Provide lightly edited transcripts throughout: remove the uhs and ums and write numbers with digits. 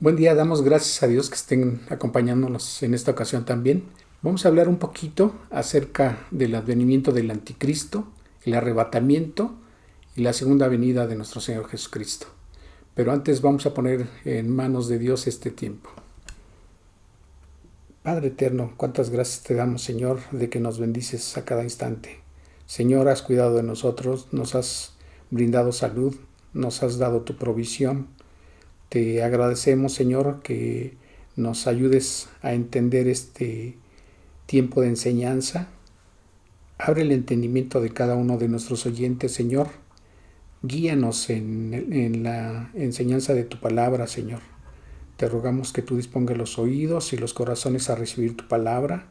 Buen día, damos gracias a Dios que estén acompañándonos en esta ocasión también. Vamos a hablar un poquito acerca del advenimiento del anticristo, el arrebatamiento y la segunda venida de nuestro Señor Jesucristo. Pero antes vamos a poner en manos de Dios este tiempo. Padre eterno, cuántas gracias te damos, Señor, de que nos bendices a cada instante. Señor, has cuidado de nosotros, nos has brindado salud, nos has dado tu provisión. Te agradecemos, Señor, que nos ayudes a entender este tiempo de enseñanza. Abre el entendimiento de cada uno de nuestros oyentes, Señor. Guíanos en la enseñanza de tu palabra, Señor. Te rogamos que tú dispongas los oídos y los corazones a recibir tu palabra.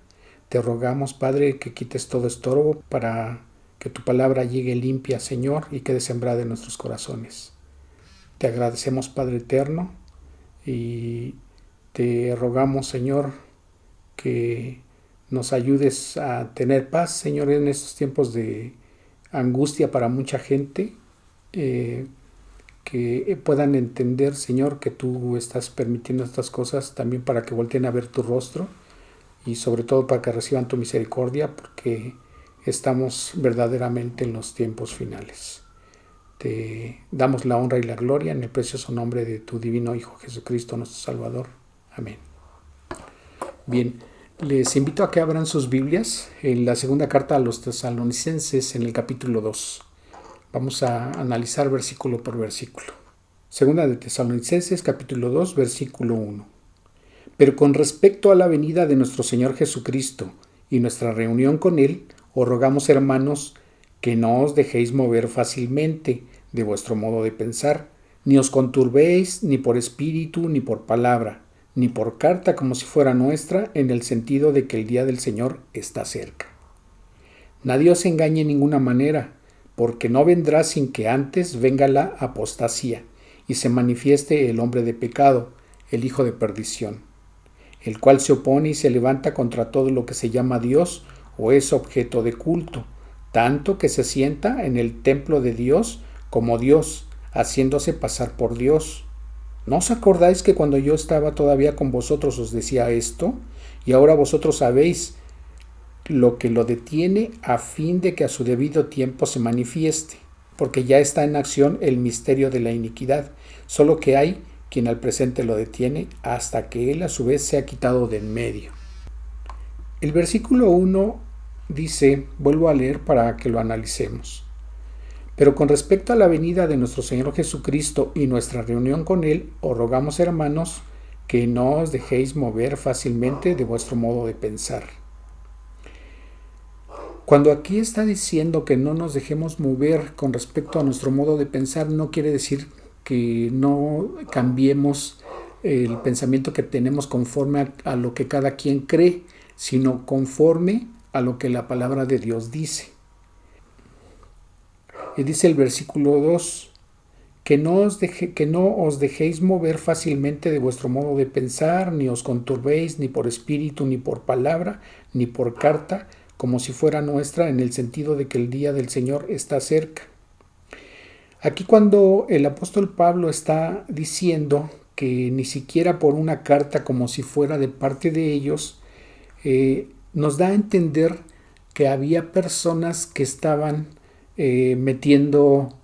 Te rogamos, Padre, que quites todo estorbo para que tu palabra llegue limpia, Señor, y quede sembrada en nuestros corazones. Te agradecemos, Padre eterno, y te rogamos, Señor, que nos ayudes a tener paz, Señor, en estos tiempos de angustia para mucha gente, que puedan entender, Señor, que tú estás permitiendo estas cosas también para que volteen a ver tu rostro y sobre todo para que reciban tu misericordia, porque estamos verdaderamente en los tiempos finales. Te damos la honra y la gloria en el precioso nombre de tu divino Hijo Jesucristo, nuestro Salvador. Amén. Bien, les invito a que abran sus Biblias en la segunda carta a los Tesalonicenses en el capítulo 2. Vamos a analizar versículo por versículo. Segunda de Tesalonicenses, capítulo 2, versículo 1. Pero con respecto a la venida de nuestro Señor Jesucristo y nuestra reunión con Él, os rogamos, hermanos, que no os dejéis mover fácilmente de vuestro modo de pensar, ni os conturbéis ni por espíritu ni por palabra, ni por carta como si fuera nuestra, en el sentido de que el día del Señor está cerca. Nadie os engañe en ninguna manera, porque no vendrá sin que antes venga la apostasía y se manifieste el hombre de pecado, el hijo de perdición, el cual se opone y se levanta contra todo lo que se llama Dios o es objeto de culto, tanto que se sienta en el templo de Dios como Dios, haciéndose pasar por Dios. ¿No os acordáis que cuando yo estaba todavía con vosotros os decía esto? Y ahora vosotros sabéis lo que lo detiene a fin de que a su debido tiempo se manifieste, porque ya está en acción el misterio de la iniquidad, solo que hay quien al presente lo detiene hasta que él a su vez se ha quitado de en medio. El versículo 1 dice, vuelvo a leer para que lo analicemos. Pero con respecto a la venida de nuestro Señor Jesucristo y nuestra reunión con Él, os rogamos, hermanos, que no os dejéis mover fácilmente de vuestro modo de pensar. Cuando aquí está diciendo que no nos dejemos mover con respecto a nuestro modo de pensar, no quiere decir que no cambiemos el pensamiento que tenemos conforme a lo que cada quien cree, sino conforme a lo que la palabra de Dios dice. Y dice el versículo 2, que no os dejéis mover fácilmente de vuestro modo de pensar, ni os conturbéis ni por espíritu, ni por palabra, ni por carta, como si fuera nuestra, en el sentido de que el día del Señor está cerca. Aquí cuando el apóstol Pablo está diciendo que ni siquiera por una carta como si fuera de parte de ellos, nos da a entender que había personas que estaban metiendo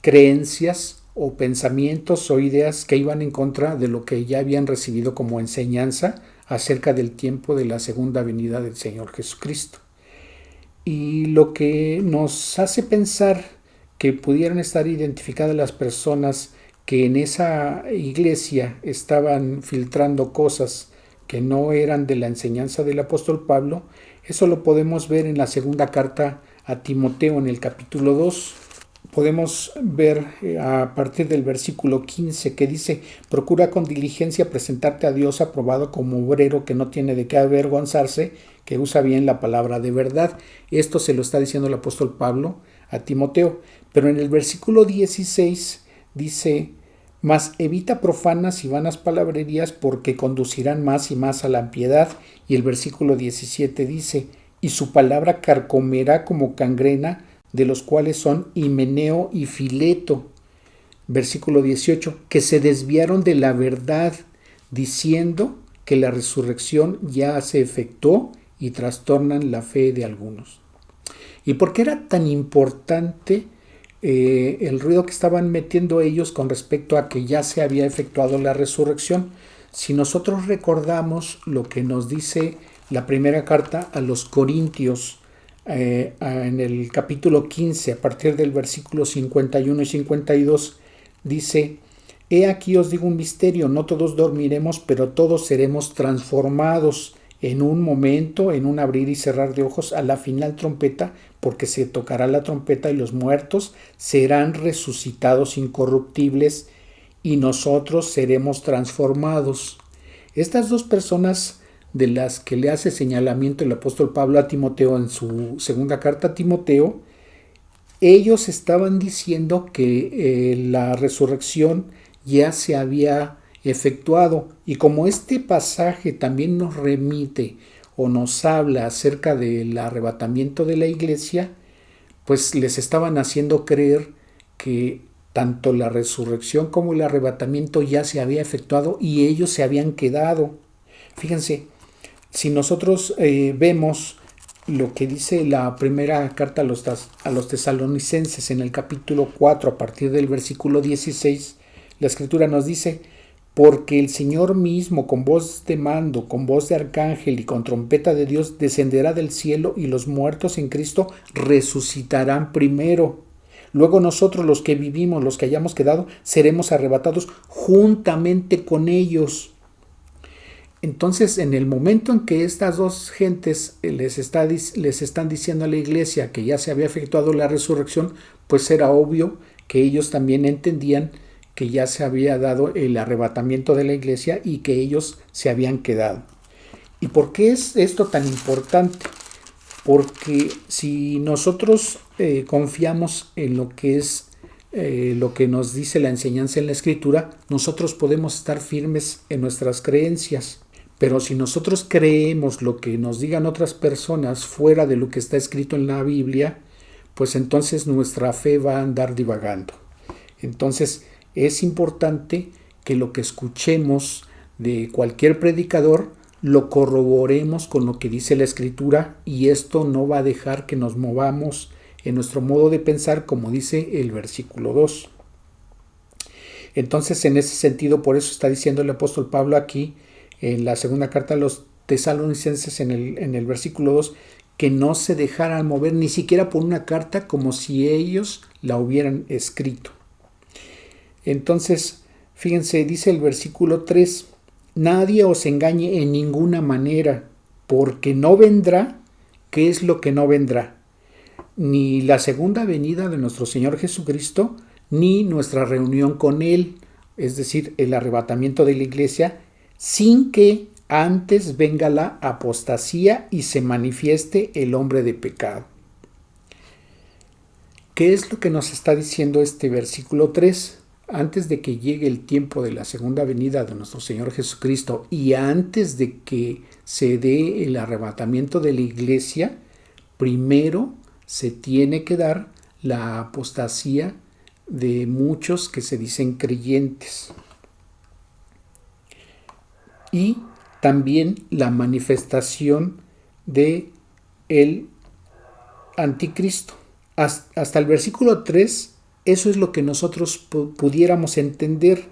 creencias o pensamientos o ideas que iban en contra de lo que ya habían recibido como enseñanza acerca del tiempo de la segunda venida del Señor Jesucristo. Y lo que nos hace pensar que pudieran estar identificadas las personas que en esa iglesia estaban filtrando cosas que no eran de la enseñanza del apóstol Pablo, eso lo podemos ver en la segunda carta a Timoteo en el capítulo 2. Podemos ver a partir del versículo 15 que dice, procura con diligencia presentarte a Dios aprobado como obrero que no tiene de qué avergonzarse, que usa bien la palabra de verdad. Esto se lo está diciendo el apóstol Pablo a Timoteo. Pero en el versículo 16 dice, mas evita profanas y vanas palabrerías porque conducirán más y más a la impiedad. Y el versículo 17 dice, y su palabra carcomerá como cangrena, de los cuales son Himeneo y Fileto. Versículo 18, que se desviaron de la verdad, diciendo que la resurrección ya se efectuó y trastornan la fe de algunos. ¿Y por qué era tan importante el ruido que estaban metiendo ellos con respecto a que ya se había efectuado la resurrección? Si nosotros recordamos lo que nos dice la primera carta a los Corintios, en el capítulo 15, a partir del versículo 51 y 52, dice: He aquí os digo un misterio, no todos dormiremos, pero todos seremos transformados en un momento, en un abrir y cerrar de ojos, a la final trompeta, porque se tocará la trompeta y los muertos serán resucitados incorruptibles y nosotros seremos transformados. Estas dos personas de las que le hace señalamiento el apóstol Pablo a Timoteo en su segunda carta a Timoteo, ellos estaban diciendo que la resurrección ya se había efectuado, y como este pasaje también nos remite o nos habla acerca del arrebatamiento de la iglesia, pues les estaban haciendo creer que tanto la resurrección como el arrebatamiento ya se había efectuado y ellos se habían quedado. Fíjense, si nosotros vemos lo que dice la primera carta a los tesalonicenses en el capítulo 4 a partir del versículo 16, la escritura nos dice: porque el Señor mismo, con voz de mando, con voz de arcángel y con trompeta de Dios, descenderá del cielo, y los muertos en Cristo resucitarán primero. Luego nosotros, los que vivimos, los que hayamos quedado, seremos arrebatados juntamente con ellos. Entonces, en el momento en que estas dos gentes les están diciendo a la iglesia que ya se había efectuado la resurrección, pues era obvio que ellos también entendían que ya se había dado el arrebatamiento de la iglesia y que ellos se habían quedado. ¿Y por qué es esto tan importante? Porque si nosotros confiamos en lo que es lo que nos dice la enseñanza en la Escritura, nosotros podemos estar firmes en nuestras creencias. Pero si nosotros creemos lo que nos digan otras personas fuera de lo que está escrito en la Biblia, pues entonces nuestra fe va a andar divagando. Entonces, es importante que lo que escuchemos de cualquier predicador lo corroboremos con lo que dice la Escritura, y esto no va a dejar que nos movamos en nuestro modo de pensar, como dice el versículo 2. Entonces, en ese sentido, por eso está diciendo el apóstol Pablo aquí en la segunda carta a los tesalonicenses en el versículo 2, que no se dejaran mover ni siquiera por una carta, como si ellos la hubieran escrito. Entonces, fíjense, dice el versículo 3, nadie os engañe en ninguna manera, porque no vendrá. ¿Qué es lo que no vendrá? Ni la segunda venida de nuestro Señor Jesucristo, ni nuestra reunión con Él, es decir, el arrebatamiento de la iglesia, sin que antes venga la apostasía y se manifieste el hombre de pecado. ¿Qué es lo que nos está diciendo este versículo 3? Antes de que llegue el tiempo de la segunda venida de nuestro Señor Jesucristo y antes de que se dé el arrebatamiento de la iglesia, primero se tiene que dar la apostasía de muchos que se dicen creyentes. Y también la manifestación de el anticristo. Hasta el versículo 3, eso es lo que nosotros pudiéramos entender.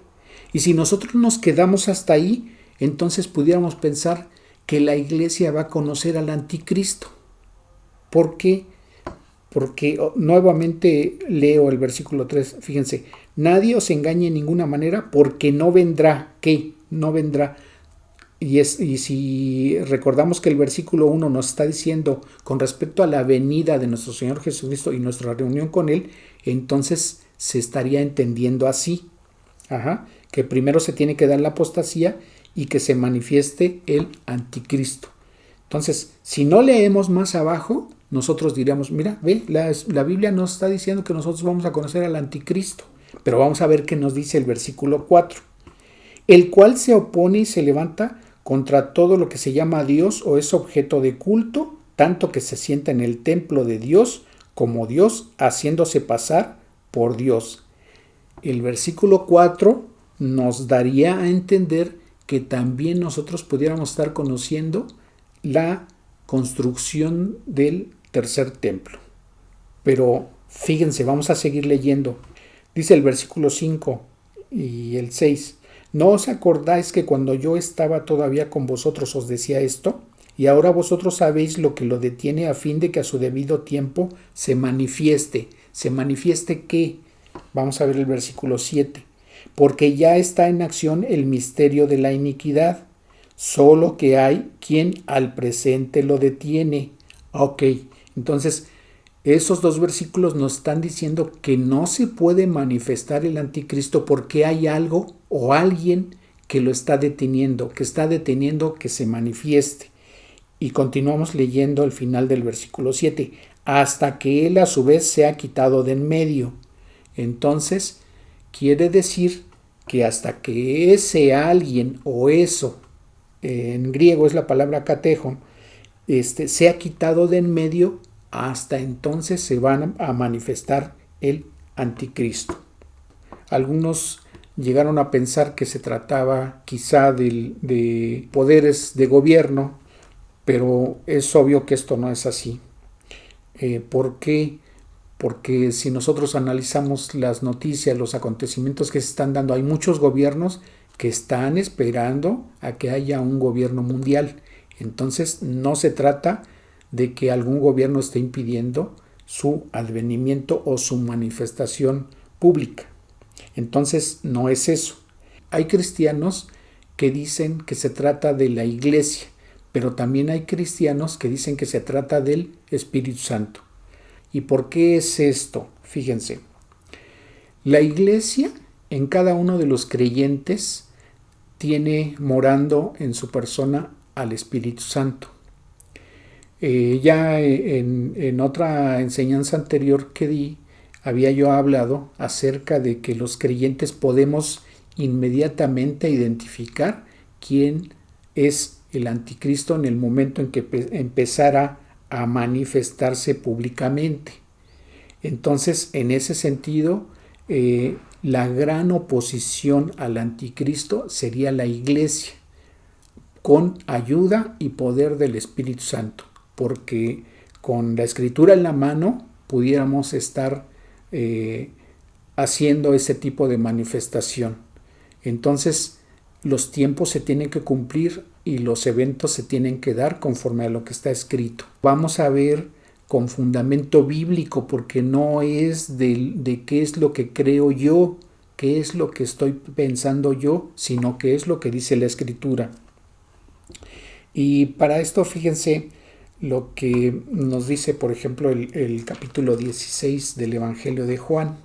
Y si nosotros nos quedamos hasta ahí, entonces pudiéramos pensar que la iglesia va a conocer al anticristo. ¿Por qué? Porque nuevamente leo el versículo 3. Fíjense, nadie os engañe en ninguna manera, porque no vendrá. ¿Qué? No vendrá. Y si recordamos que el versículo 1 nos está diciendo con respecto a la venida de nuestro Señor Jesucristo y nuestra reunión con Él, entonces se estaría entendiendo así, que primero se tiene que dar la apostasía y que se manifieste el anticristo. Entonces, si no leemos más abajo, nosotros diríamos, mira, ve, la Biblia nos está diciendo que nosotros vamos a conocer al anticristo, pero vamos a ver qué nos dice el versículo 4, el cual se opone y se levanta contra todo lo que se llama Dios o es objeto de culto, tanto que se sienta en el templo de Dios como Dios, haciéndose pasar por Dios. el versículo 4 nos daría a entender que también nosotros pudiéramos estar conociendo la construcción del tercer templo. Pero fíjense, vamos a seguir leyendo. Dice el versículo 5 y el 6. ¿No os acordáis que cuando yo estaba todavía con vosotros os decía esto? Y ahora vosotros sabéis lo que lo detiene a fin de que a su debido tiempo se manifieste. ¿Se manifieste qué? Vamos a ver el versículo 7. Porque ya está en acción el misterio de la iniquidad, solo que hay quien al presente lo detiene. Ok, entonces esos dos versículos nos están diciendo que no se puede manifestar el anticristo porque hay algo o alguien que lo está deteniendo, que está deteniendo que se manifieste. Y continuamos leyendo el final del versículo 7, hasta que él a su vez se ha quitado de en medio. Entonces, quiere decir que hasta que ese alguien o eso, en griego es la palabra katejon, se ha quitado de en medio, hasta entonces se van a manifestar el anticristo. Algunos llegaron a pensar que se trataba quizá de poderes de gobierno, pero es obvio que esto no es así. ¿Por qué? Porque si nosotros analizamos las noticias, los acontecimientos que se están dando, hay muchos gobiernos que están esperando a que haya un gobierno mundial. Entonces no se trata de que algún gobierno esté impidiendo su advenimiento o su manifestación pública. Entonces no es eso. Hay cristianos que dicen que se trata de la iglesia, pero también hay cristianos que dicen que se trata del Espíritu Santo. ¿Y por qué es esto? Fíjense, la iglesia en cada uno de los creyentes tiene morando en su persona al Espíritu Santo. Ya en otra enseñanza anterior que di, había yo hablado acerca de que los creyentes podemos inmediatamente identificar quién es el anticristo en el momento en que empezara a manifestarse públicamente. Entonces, en ese sentido, la gran oposición al anticristo sería la iglesia, con ayuda y poder del Espíritu Santo, porque con la escritura en la mano pudiéramos estar haciendo ese tipo de manifestación. Entonces, los tiempos se tienen que cumplir y los eventos se tienen que dar conforme a lo que está escrito. Vamos a ver con fundamento bíblico, porque no es de qué es lo que creo yo, qué es lo que estoy pensando yo, sino qué es lo que dice la escritura. Y para esto, fíjense lo que nos dice, por ejemplo, el capítulo 16 del Evangelio de Juan.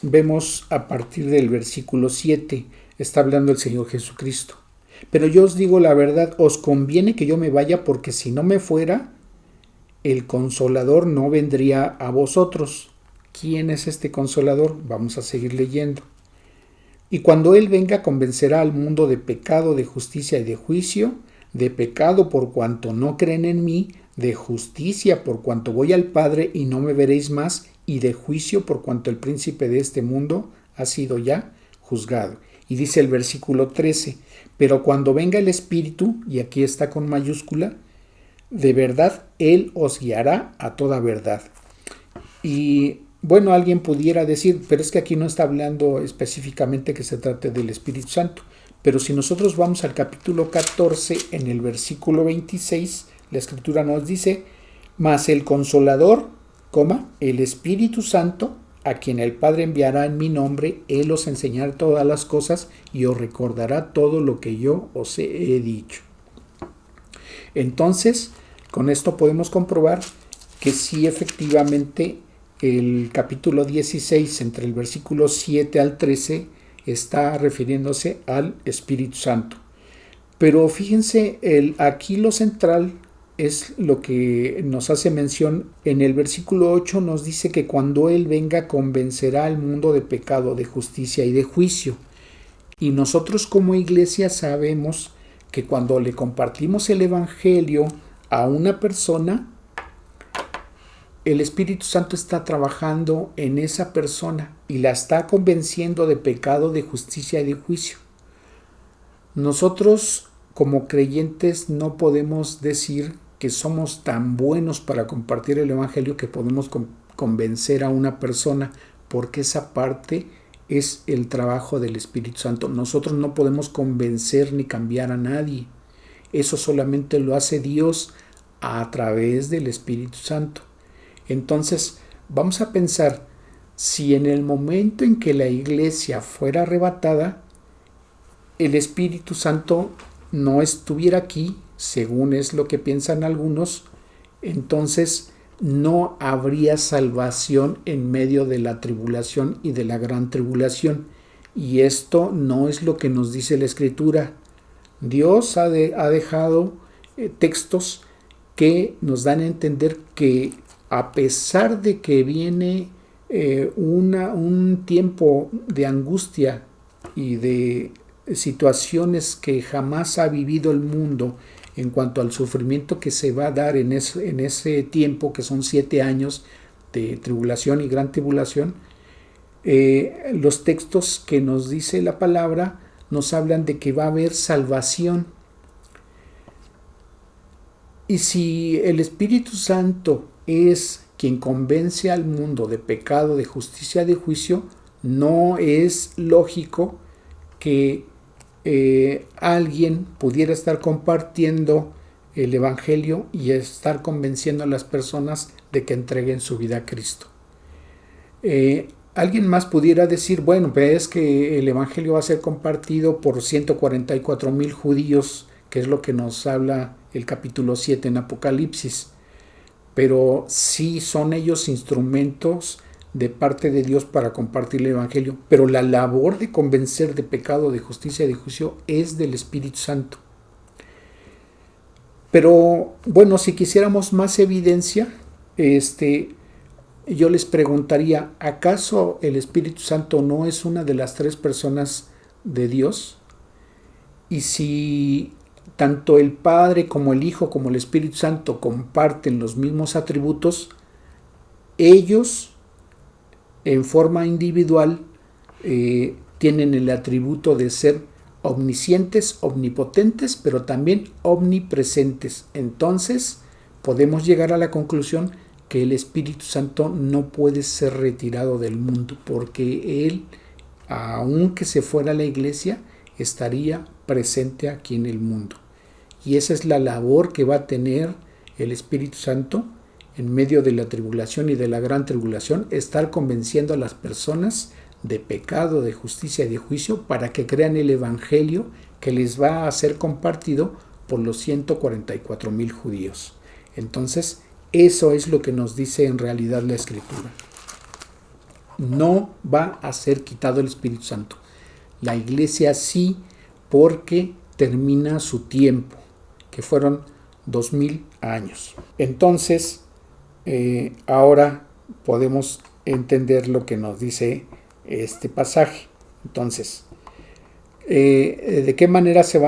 Vemos a partir del versículo 7, está hablando el Señor Jesucristo. Pero yo os digo la verdad, os conviene que yo me vaya, porque si no me fuera, el Consolador no vendría a vosotros. ¿Quién es este Consolador? Vamos a seguir leyendo. Y cuando Él venga, convencerá al mundo de pecado, de justicia y de juicio, de pecado por cuanto no creen en mí, de justicia por cuanto voy al Padre y no me veréis más, y de juicio por cuanto el príncipe de este mundo ha sido ya juzgado. Y dice el versículo 13, pero cuando venga el Espíritu, y aquí está con mayúscula, de verdad Él os guiará a toda verdad. Y bueno, alguien pudiera decir, pero es que aquí no está hablando específicamente que se trate del Espíritu Santo. Pero si nosotros vamos al capítulo 14, en el versículo 26, la Escritura nos dice, mas el Consolador, el Espíritu Santo, a quien el Padre enviará en mi nombre, Él os enseñará todas las cosas y os recordará todo lo que yo os he dicho. Entonces, con esto podemos comprobar que sí, efectivamente, el capítulo 16, entre el versículo 7 al 13, está refiriéndose al Espíritu Santo. Pero fíjense, aquí lo central es lo que nos hace mención. En el versículo 8 nos dice que cuando Él venga convencerá al mundo de pecado, de justicia y de juicio. Y nosotros como iglesia sabemos que cuando le compartimos el Evangelio a una persona, el Espíritu Santo está trabajando en esa persona y la está convenciendo de pecado, de justicia y de juicio. Nosotros como creyentes no podemos decir que somos tan buenos para compartir el Evangelio que podemos convencer a una persona, porque esa parte es el trabajo del Espíritu Santo. Nosotros no podemos convencer ni cambiar a nadie. Eso solamente lo hace Dios a través del Espíritu Santo. Entonces, vamos a pensar, si en el momento en que la iglesia fuera arrebatada, el Espíritu Santo no estuviera aquí, según es lo que piensan algunos, entonces no habría salvación en medio de la tribulación y de la gran tribulación. Y esto no es lo que nos dice la Escritura. Dios ha dejado textos que nos dan a entender que a pesar de que viene un tiempo de angustia y de situaciones que jamás ha vivido el mundo en cuanto al sufrimiento que se va a dar en ese tiempo, que son 7 años de tribulación y gran tribulación, los textos que nos dice la palabra nos hablan de que va a haber salvación. Y si el Espíritu Santo es quien convence al mundo de pecado, de justicia, de juicio, no es lógico que alguien pudiera estar compartiendo el Evangelio y estar convenciendo a las personas de que entreguen su vida a Cristo. Alguien más pudiera decir, bueno, pues es que el Evangelio va a ser compartido por 144,000 judíos, que es lo que nos habla el capítulo 7 en Apocalipsis. Pero sí son ellos instrumentos de parte de Dios para compartir el Evangelio. Pero la labor de convencer de pecado, de justicia y de juicio es del Espíritu Santo. Pero bueno, si quisiéramos más evidencia, yo les preguntaría, ¿acaso el Espíritu Santo no es una de las 3 personas de Dios? Y si tanto el Padre como el Hijo como el Espíritu Santo comparten los mismos atributos, ellos en forma individual tienen el atributo de ser omniscientes, omnipotentes, pero también omnipresentes. Entonces podemos llegar a la conclusión que el Espíritu Santo no puede ser retirado del mundo, porque Él, aunque se fuera a la iglesia, estaría presente aquí en el mundo. Y esa es la labor que va a tener el Espíritu Santo en medio de la tribulación y de la gran tribulación, estar convenciendo a las personas de pecado, de justicia y de juicio para que crean el Evangelio que les va a ser compartido por los 144,000 judíos. Entonces, eso es lo que nos dice en realidad la Escritura. No va a ser quitado el Espíritu Santo. La iglesia sí, porque termina su tiempo, que fueron 2000 años. Entonces, ahora podemos entender lo que nos dice este pasaje. Entonces, ¿de qué manera se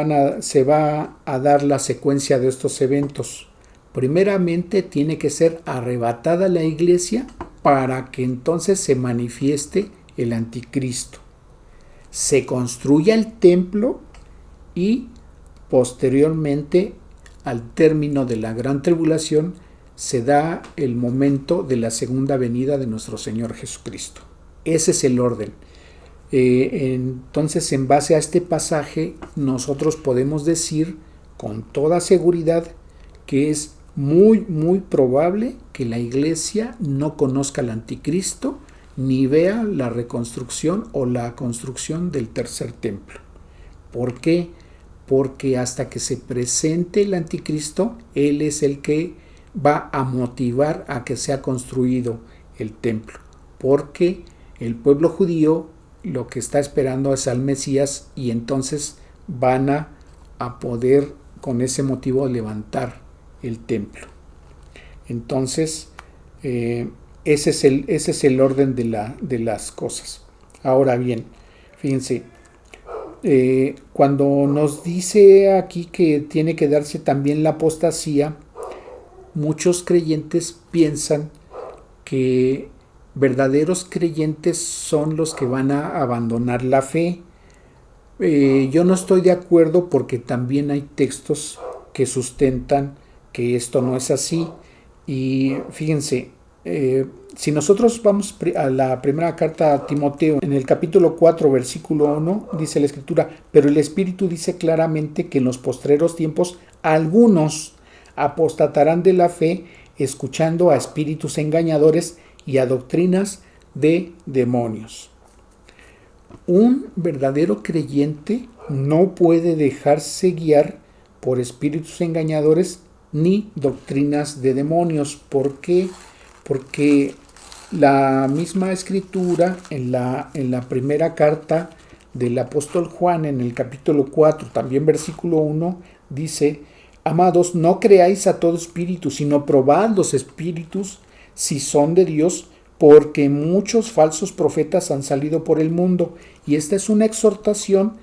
va a dar la secuencia de estos eventos? Primeramente tiene que ser arrebatada la iglesia para que entonces se manifieste el anticristo. Se construya el templo y posteriormente, al término de la gran tribulación, se da el momento de la segunda venida de nuestro Señor Jesucristo. Ese es el orden. Entonces, en base a este pasaje, nosotros podemos decir con toda seguridad que es muy, muy probable que la iglesia no conozca al anticristo ni vea la reconstrucción o la construcción del tercer templo. ¿Por qué? Porque hasta que se presente el anticristo, él es el que va a motivar a que sea construido el templo, porque el pueblo judío lo que está esperando es al Mesías y entonces van a poder con ese motivo levantar el templo. Entonces ese es el orden de las cosas. Ahora bien, fíjense, cuando nos dice aquí que tiene que darse también la apostasía, muchos creyentes piensan que verdaderos creyentes son los que van a abandonar la fe. Yo no estoy de acuerdo porque también hay textos que sustentan que esto no es así. Y fíjense, si nosotros vamos a la primera carta a Timoteo, en el capítulo 4, versículo 1, dice la Escritura: pero el Espíritu dice claramente que en los postreros tiempos algunos apostatarán de la fe, escuchando a espíritus engañadores y a doctrinas de demonios. Un verdadero creyente no puede dejarse guiar por espíritus engañadores ni doctrinas de demonios. ¿Por qué? Porque la misma Escritura en la primera carta del apóstol Juan, en el capítulo 4, también versículo 1, dice: amados, no creáis a todo espíritu, sino probad los espíritus si son de Dios, porque muchos falsos profetas han salido por el mundo. Y esta es una exhortación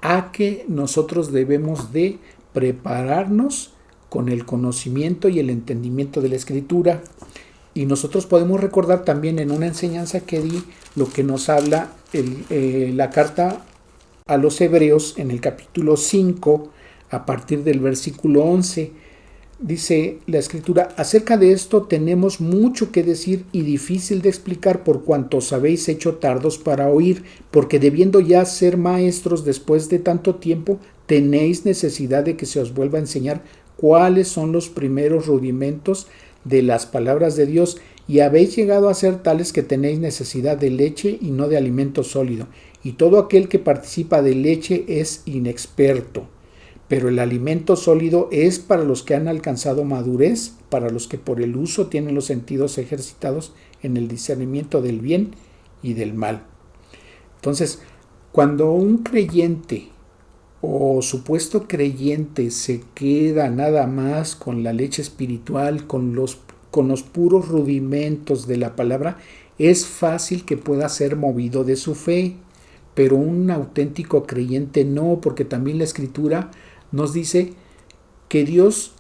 a que nosotros debemos de prepararnos con el conocimiento y el entendimiento de la Escritura. Y nosotros podemos recordar también en una enseñanza que di lo que nos habla la carta a los Hebreos en el capítulo 5, a partir del versículo 11. Dice la Escritura: acerca de esto tenemos mucho que decir y difícil de explicar, por cuanto os habéis hecho tardos para oír, porque debiendo ya ser maestros después de tanto tiempo, tenéis necesidad de que se os vuelva a enseñar cuáles son los primeros rudimentos de las palabras de Dios, y habéis llegado a ser tales que tenéis necesidad de leche y no de alimento sólido, y todo aquel que participa de leche es inexperto. Pero el alimento sólido es para los que han alcanzado madurez, para los que por el uso tienen los sentidos ejercitados en el discernimiento del bien y del mal. Entonces, cuando un creyente o supuesto creyente se queda nada más con la leche espiritual, con los puros rudimentos de la palabra, es fácil que pueda ser movido de su fe. Pero un auténtico creyente no, porque también la Escritura nos dice que Dios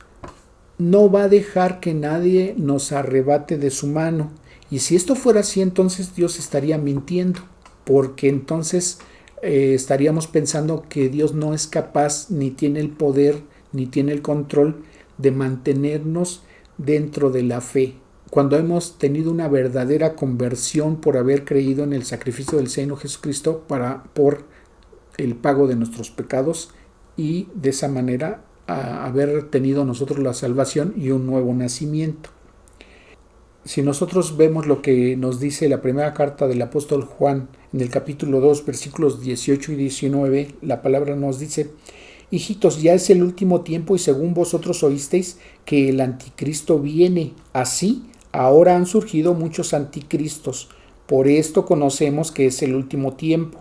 no va a dejar que nadie nos arrebate de su mano. Y si esto fuera así, entonces Dios estaría mintiendo, porque entonces estaríamos pensando que Dios no es capaz, ni tiene el poder, ni tiene el control de mantenernos dentro de la fe. Cuando hemos tenido una verdadera conversión por haber creído en el sacrificio del Señor Jesucristo por el pago de nuestros pecados, y de esa manera haber tenido nosotros la salvación y un nuevo nacimiento. Si nosotros vemos lo que nos dice la primera carta del apóstol Juan en el capítulo 2, versículos 18 y 19, la palabra nos dice: hijitos, ya es el último tiempo, y según vosotros oísteis que el anticristo viene. Así, ahora han surgido muchos anticristos. Por esto conocemos que es el último tiempo.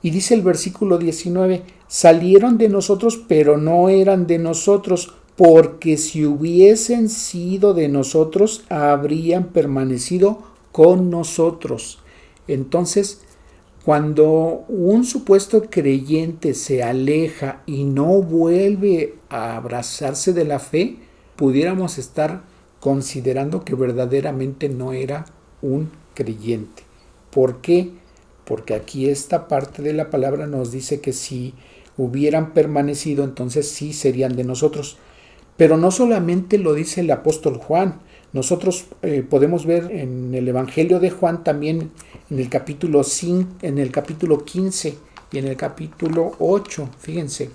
Y dice el versículo 19: salieron de nosotros, pero no eran de nosotros, porque si hubiesen sido de nosotros, habrían permanecido con nosotros. Entonces, cuando un supuesto creyente se aleja y no vuelve a abrazarse de la fe, pudiéramos estar considerando que verdaderamente no era un creyente. ¿Por qué? Porque aquí esta parte de la palabra nos dice que si hubieran permanecido, entonces sí serían de nosotros. Pero no solamente lo dice el apóstol Juan. Nosotros podemos ver en el Evangelio de Juan también en el capítulo 5, en el capítulo 15 y en el capítulo 8. Fíjense,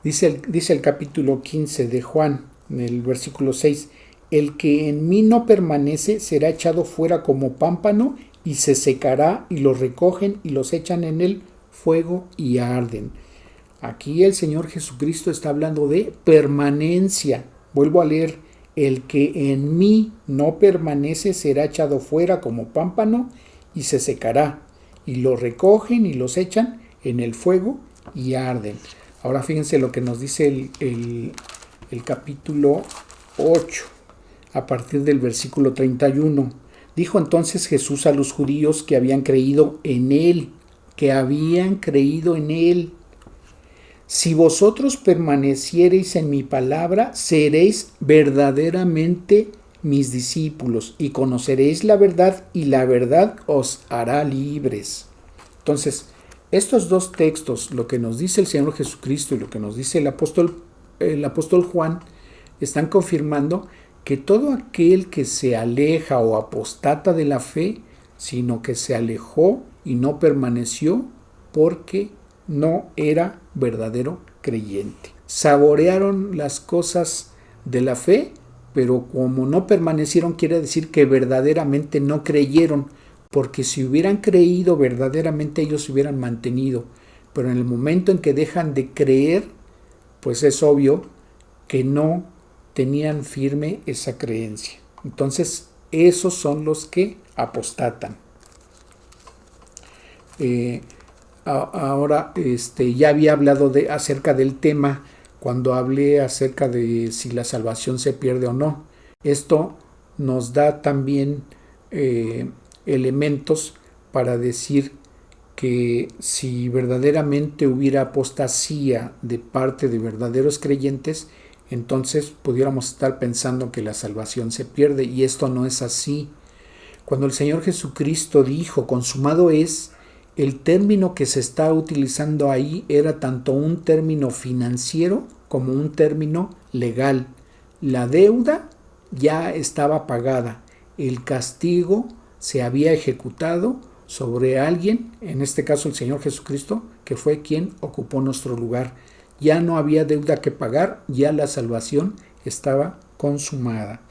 dice el capítulo 15 de Juan, en el versículo 6: el que en mí no permanece será echado fuera como pámpano y se secará, y los recogen y los echan en el fuego y arden. Aquí el Señor Jesucristo está hablando de permanencia. Vuelvo a leer: el que en mí no permanece será echado fuera como pámpano y se secará, y los recogen y los echan en el fuego y arden. Ahora fíjense lo que nos dice el capítulo 8, a partir del versículo 31. Dijo entonces Jesús a los judíos que habían creído en él, si vosotros permaneciereis en mi palabra, seréis verdaderamente mis discípulos, y conoceréis la verdad, y la verdad os hará libres. Entonces, estos dos textos, lo que nos dice el Señor Jesucristo y lo que nos dice el apóstol Juan, están confirmando que todo aquel que se aleja o apostata de la fe, sino que se alejó y no permaneció porque no era verdadero creyente. Saborearon las cosas de la fe, pero como no permanecieron, quiere decir que verdaderamente no creyeron, porque si hubieran creído verdaderamente ellos se hubieran mantenido. Pero en el momento en que dejan de creer, pues es obvio que no tenían firme esa creencia. Entonces, esos son los que apostatan. Ahora, ya había hablado acerca del tema cuando hablé acerca de si la salvación se pierde o no. Esto nos da también elementos para decir que si verdaderamente hubiera apostasía de parte de verdaderos creyentes, entonces pudiéramos estar pensando que la salvación se pierde, y esto no es así. Cuando el Señor Jesucristo dijo consumado es, el término que se está utilizando ahí era tanto un término financiero como un término legal. La deuda ya estaba pagada, el castigo se había ejecutado sobre alguien, en este caso el Señor Jesucristo, que fue quien ocupó nuestro lugar. Ya no había deuda que pagar, ya la salvación estaba consumada.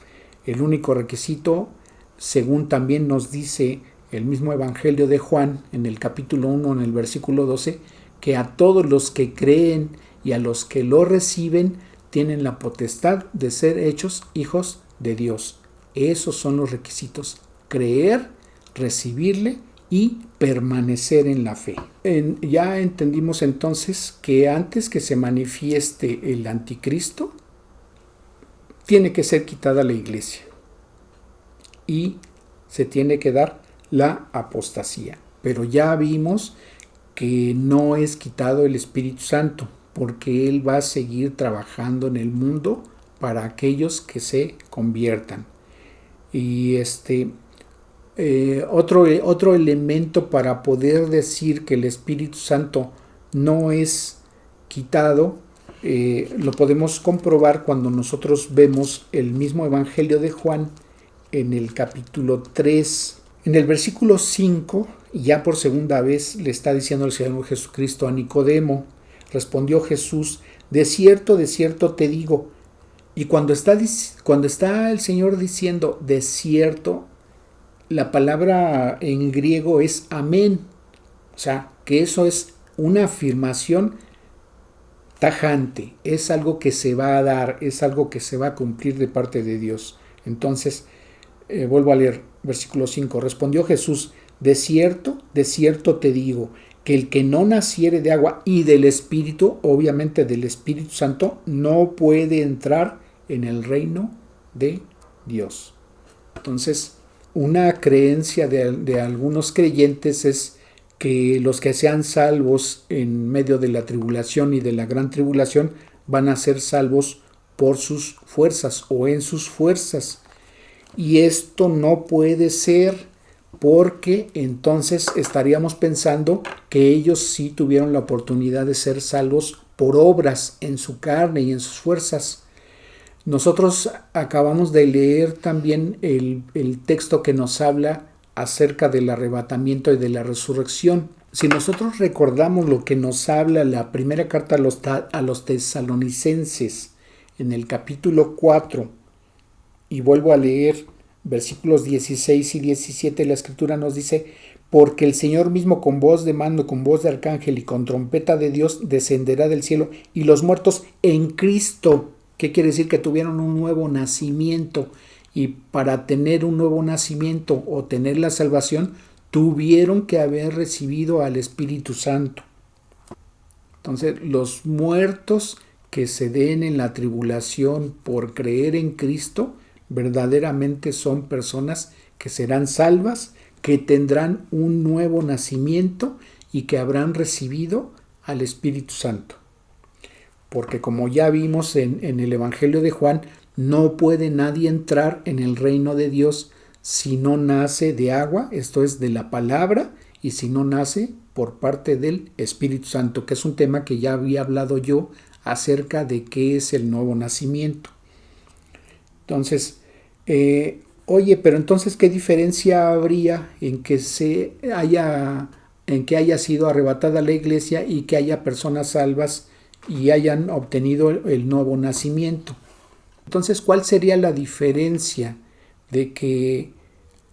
El único requisito, según también nos dice el mismo Evangelio de Juan, en el capítulo 1, en el versículo 12, que a todos los que creen y a los que lo reciben, tienen la potestad de ser hechos hijos de Dios. Esos son los requisitos: creer, recibirle y permanecer en la fe. Ya entendimos entonces que antes que se manifieste el anticristo, tiene que ser quitada la iglesia y se tiene que dar la apostasía. Pero ya vimos que no es quitado el Espíritu Santo, porque Él va a seguir trabajando en el mundo para aquellos que se conviertan. Y otro elemento para poder decir que el Espíritu Santo no es quitado, lo podemos comprobar cuando nosotros vemos el mismo Evangelio de Juan en el capítulo 3. En el versículo 5, ya por segunda vez le está diciendo el Señor Jesucristo a Nicodemo, respondió Jesús: de cierto te digo. Y cuando está el Señor diciendo de cierto, la palabra en griego es amén. O sea, que eso es una afirmación tajante, es algo que se va a dar, es algo que se va a cumplir de parte de Dios. Entonces, vuelvo a leer, versículo 5, respondió Jesús: de cierto te digo, que el que no naciere de agua y del Espíritu, obviamente del Espíritu Santo, no puede entrar en el reino de Dios. Entonces, una creencia de algunos creyentes es que los que sean salvos en medio de la tribulación y de la gran tribulación van a ser salvos por sus fuerzas o en sus fuerzas. Y esto no puede ser, porque entonces estaríamos pensando que ellos sí tuvieron la oportunidad de ser salvos por obras en su carne y en sus fuerzas. Nosotros acabamos de leer también el texto que nos habla acerca del arrebatamiento y de la resurrección. Si nosotros recordamos lo que nos habla la primera carta a los tesalonicenses en el capítulo 4, y vuelvo a leer versículos 16 y 17, la Escritura nos dice: porque el Señor mismo con voz de mando, con voz de arcángel y con trompeta de Dios descenderá del cielo, y los muertos en Cristo, ¿qué quiere decir? Que tuvieron un nuevo nacimiento, y para tener un nuevo nacimiento o tener la salvación, tuvieron que haber recibido al Espíritu Santo. Entonces, los muertos que se den en la tribulación por creer en Cristo, verdaderamente son personas que serán salvas, que tendrán un nuevo nacimiento y que habrán recibido al Espíritu Santo. Porque como ya vimos en el Evangelio de Juan, No puede nadie entrar en el reino de Dios si no nace de agua, esto es de la palabra, y si no nace por parte del Espíritu Santo, que es un tema que ya había hablado yo acerca de qué es el nuevo nacimiento. Entonces, oye, pero entonces, ¿qué diferencia habría en que haya sido arrebatada la iglesia y que haya personas salvas y hayan obtenido el nuevo nacimiento? Entonces, ¿cuál sería la diferencia de que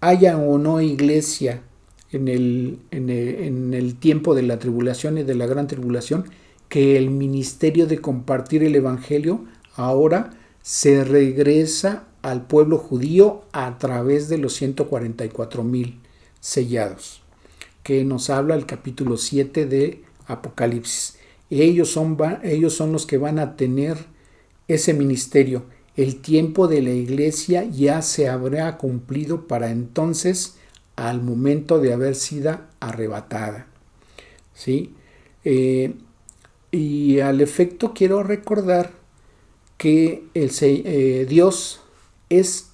haya o no iglesia en el tiempo de la tribulación y de la gran tribulación, que el ministerio de compartir el evangelio ahora se regresa al pueblo judío a través de los 144,000 sellados, que nos habla el capítulo 7 de Apocalipsis? Ellos son los que van a tener ese ministerio. El tiempo de la iglesia ya se habrá cumplido para entonces, al momento de haber sido arrebatada. ¿Sí? Y al efecto quiero recordar que Dios es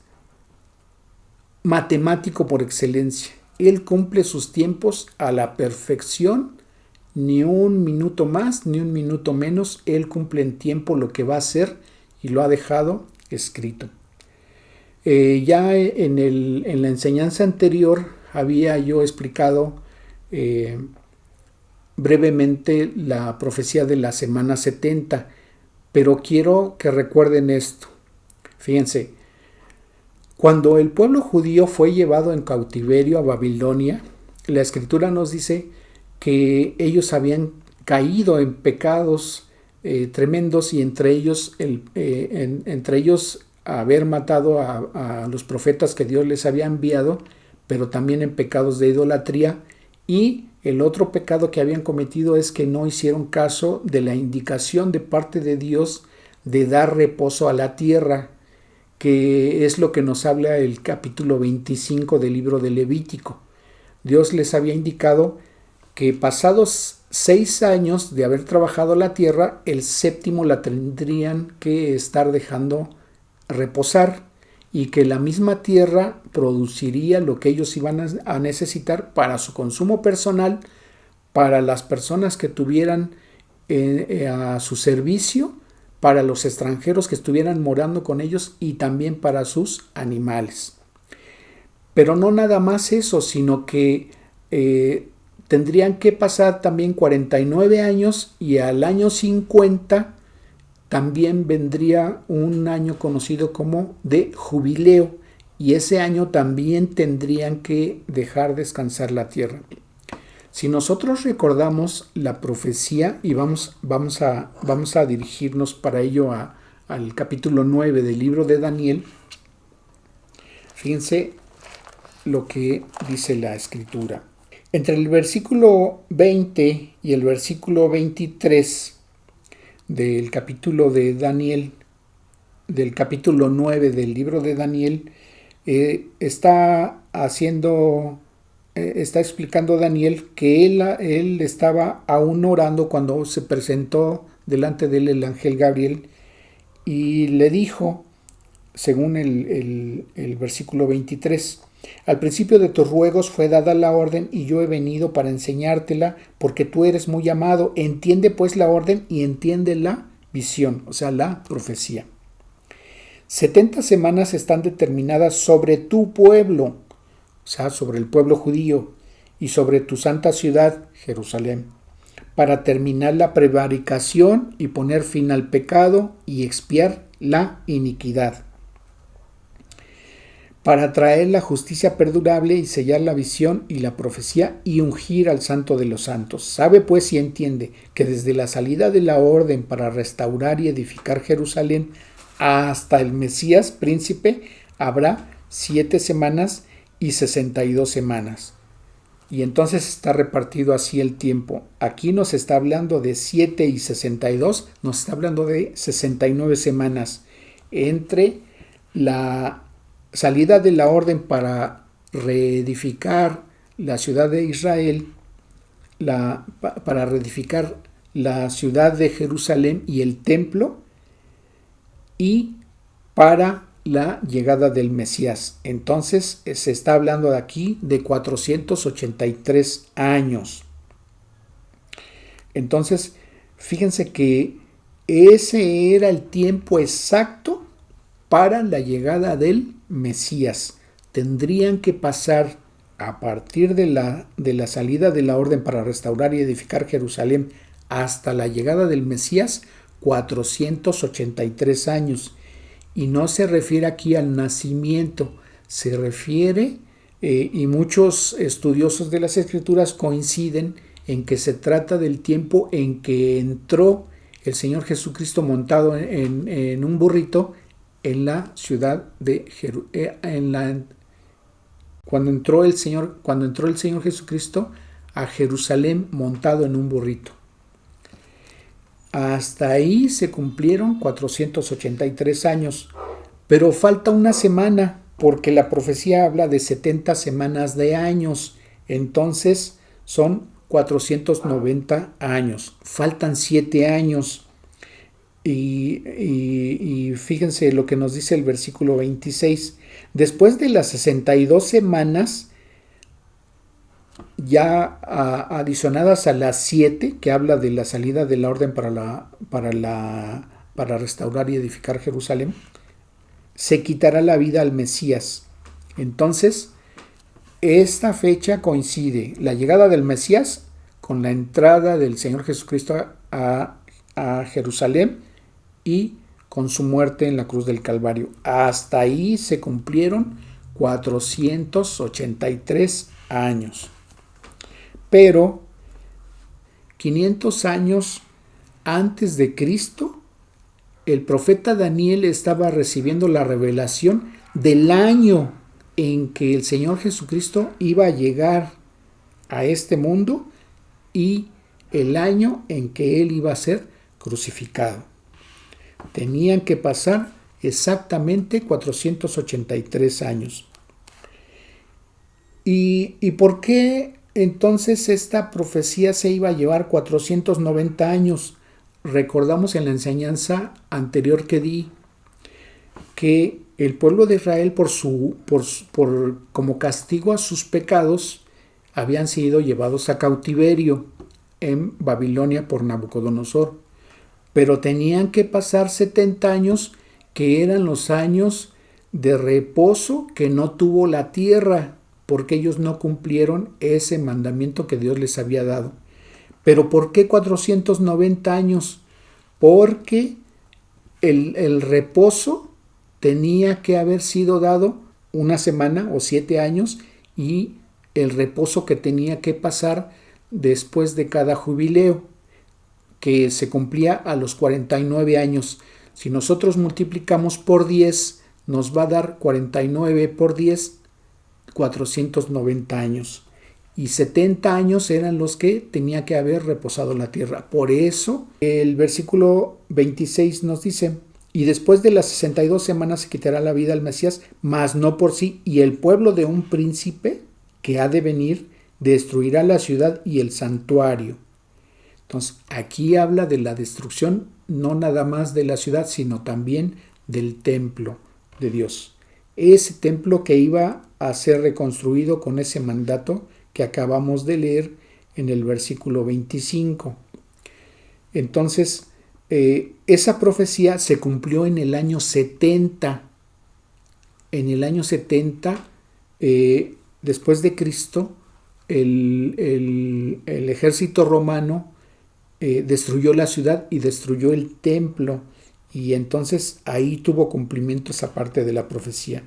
matemático por excelencia. Él cumple sus tiempos a la perfección, ni un minuto más, ni un minuto menos. Él cumple en tiempo lo que va a hacer y lo ha dejado escrito. Ya en la enseñanza anterior había yo explicado brevemente la profecía de la semana 70, pero quiero que recuerden esto. Fíjense, cuando el pueblo judío fue llevado en cautiverio a Babilonia, la Escritura nos dice que ellos habían caído en pecados tremendos, y entre ellos haber matado a los profetas que Dios les había enviado, pero también en pecados de idolatría. Y el otro pecado que habían cometido es que no hicieron caso de la indicación de parte de Dios de dar reposo a la tierra, que es lo que nos habla el capítulo 25 del libro de Levítico. Dios les había indicado que pasados 6 años de haber trabajado la tierra, el séptimo la tendrían que estar dejando reposar, y que la misma tierra produciría lo que ellos iban a necesitar para su consumo personal, para las personas que tuvieran a su servicio, para los extranjeros que estuvieran morando con ellos, y también para sus animales. Pero no nada más eso, sino que tendrían que pasar también 49 años, y al año 50 también vendría un año conocido como de jubileo, y ese año también tendrían que dejar descansar la tierra. Si nosotros recordamos la profecía, y vamos a dirigirnos para ello al capítulo 9 del libro de Daniel, fíjense lo que dice la Escritura. Entre el versículo 20 y el versículo 23 del capítulo de Daniel, del capítulo 9 del libro de Daniel, está explicando Daniel que él estaba aún orando cuando se presentó delante de él el ángel Gabriel, y le dijo, según el versículo 23, al principio de tus ruegos fue dada la orden, y yo he venido para enseñártela, porque tú eres muy amado. Entiende pues la orden y entiende la visión, o sea, la profecía. 70 semanas están determinadas sobre tu pueblo, o sea, sobre el pueblo judío, y sobre tu santa ciudad, Jerusalén, para terminar la prevaricación y poner fin al pecado y expiar la iniquidad, para traer la justicia perdurable y sellar la visión y la profecía y ungir al Santo de los Santos. Sabe pues y entiende que desde la salida de la orden para restaurar y edificar Jerusalén hasta el Mesías príncipe habrá 7 semanas y 62 semanas. Y entonces está repartido así el tiempo. Aquí nos está hablando de 7 y 62, nos está hablando de 69 semanas entre la salida de la orden para reedificar la ciudad de Israel, para reedificar la ciudad de Jerusalén y el templo, y para la llegada del Mesías. Entonces se está hablando de aquí de 483 años. Entonces, fíjense que ese era el tiempo exacto para la llegada del Mesías. Tendrían que pasar a partir de la salida de la orden para restaurar y edificar Jerusalén hasta la llegada del Mesías 483 años. Y no se refiere aquí al nacimiento, se refiere, y muchos estudiosos de las Escrituras coinciden en que se trata del tiempo en que entró el Señor Jesucristo montado en un burrito en la ciudad de Jerusalén. Cuando entró el Señor Jesucristo a Jerusalén montado en un burrito. Hasta ahí se cumplieron 483 años, pero falta una semana porque la profecía habla de 70 semanas de años, entonces son 490 años, faltan 7 años. Y fíjense lo que nos dice el versículo 26. Después de las 62 semanas, ya adicionadas a las 7, que habla de la salida de la orden para restaurar y edificar Jerusalén, se quitará la vida al Mesías. Entonces, esta fecha coincide la llegada del Mesías con la entrada del Señor Jesucristo a Jerusalén y con su muerte en la cruz del Calvario. Hasta ahí se cumplieron 483 años. Pero 500 años antes de Cristo, el profeta Daniel estaba recibiendo la revelación del año en que el Señor Jesucristo iba a llegar a este mundo y el año en que Él iba a ser crucificado. Tenían que pasar exactamente 483 años. ¿Y por qué entonces esta profecía se iba a llevar 490 años? Recordamos en la enseñanza anterior que di que el pueblo de Israel como castigo a sus pecados habían sido llevados a cautiverio en Babilonia por Nabucodonosor, pero tenían que pasar 70 años que eran los años de reposo que no tuvo la tierra, porque ellos no cumplieron ese mandamiento que Dios les había dado. ¿Pero por qué 490 años? Porque el reposo tenía que haber sido dado una semana o 7 años y el reposo que tenía que pasar después de cada jubileo, que se cumplía a los 49 años. Si nosotros multiplicamos por 10, nos va a dar 49 por 10, 490 años. Y 70 años eran los que tenía que haber reposado la tierra. Por eso el versículo 26 nos dice: y después de las 62 semanas se quitará la vida al Mesías, mas no por sí, y el pueblo de un príncipe que ha de venir destruirá la ciudad y el santuario. Entonces, aquí habla de la destrucción no nada más de la ciudad, sino también del templo de Dios. Ese templo que iba a ser reconstruido con ese mandato que acabamos de leer en el versículo 25. Entonces, esa profecía se cumplió en el año 70. En el año 70, después de Cristo, el ejército romano destruyó la ciudad y destruyó el templo, y entonces ahí tuvo cumplimiento esa parte de la profecía.